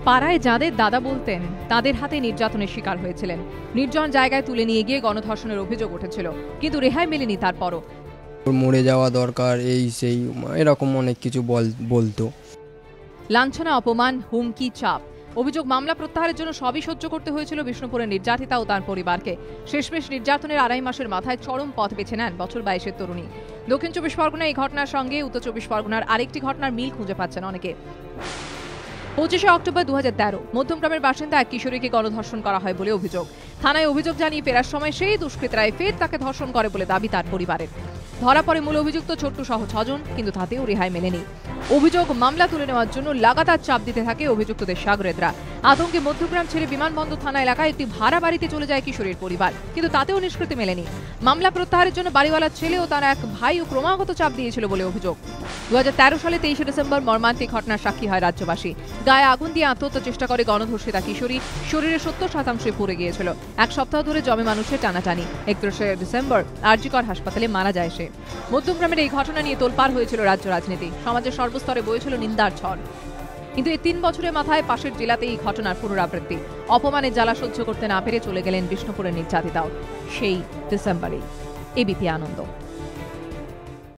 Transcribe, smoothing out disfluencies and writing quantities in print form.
পাড়ায় যাদের দাদা বলতেন তাদের হাতে নির্যাতনের শিকার হয়েছিলেন। নির্জন জায়গায় তুলে নিয়ে গিয়ে গণধর্ষণের অভিযোগ উঠেছিল, কিন্তু রেহাই মেলেনি তারপরও। মরে যাওয়া দরকার, এই সেই এরকম অনেক কিছু বলতো। লাঞ্ছনা, অপমান, হুমকি, চাপ, অভিযোগ, মামলা প্রত্যাহারের জন্য সবই সহ্য করতে হয়েছিল বিষ্ণুপুরের নির্যাতিতা ও তার পরিবারকে। শেষমেশ নির্যাতনের 2.5 মাসের মাথায় চরম পথ বেছে নেন বছর 22-এর তরুণী। দক্ষিণ 24 পরগনায় এই ঘটনার সঙ্গে উত্তর 24 পরগনার আরেকটি ঘটনার মিল খুঁজে পাচ্ছেন অনেকে। 25শে অক্টোবর 2013 মধ্যমগ্রামের বাসিন্দা এক কিশোরীকে গণধর্ষণ করা হয় বলে অভিযোগ। থানায় অভিযোগ জানিয়ে ফেরার সময় সেই দুষ্কৃতীরাই ফের তাকে ধর্ষণ করে বলে দাবি তার পরিবারের। ধরা পড়ে মূল অভিযুক্ত ছোট্টু সহ 6 জন, কিন্তু তাতেও রেহাই মেলেনি। অভিযোগ, মামলা তুলে নেওয়ার জন্য লাগাতার চাপ দিতে থাকে অভিযুক্তদের সাগরেদরা। আতঙ্কে মধ্যগ্রাম ছেড়ে বিমানবন্দর থানা এলাকায় একটি ভাড়া বাড়িতে চলে যায় কিশোরীর পরিবার, কিন্তু তাতেও নিষ্কৃতি মেলেনি। মামলা প্রত্যাহারের জন্য বাড়িওয়ালার ছেলে ও তার এক ভাইও ক্রমাগত চাপ দিয়েছিল বলে অভিযোগ। 2013 সালে 23শে ডিসেম্বর মর্মান্তিক ঘটনার সাক্ষী হয় রাজ্যবাসী। গায়ে আগুন দিয়ে আত্মহত্যার চেষ্টা করে গণধর্ষিতা কিশোরী, শরীরে 70% পুড়ে গিয়েছিল। এক সপ্তাহ ধরে জমে মানুষের টানাটানি। 31শে ডিসেম্বর আরজিকর হাসপাতালে মারা যায় সে। মধ্যগ্রামের এই ঘটনা নিয়ে তোলপাড় হয়েছিল রাজ্য রাজনীতি। সমাজের সর্বস্তরে বইছিল নিন্দার ঝড়। কিন্তু এই 3 বছরের মাথায় পাশের জেলাতে এই ঘটনার পুনরাবৃত্তি। অপমানের জ্বালা সহ্য করতে না পেরে চলে গেলেন বিষ্ণুপুরের নির্যাতিতাও সেই ডিসেম্বরেই। এবিপি আনন্দ।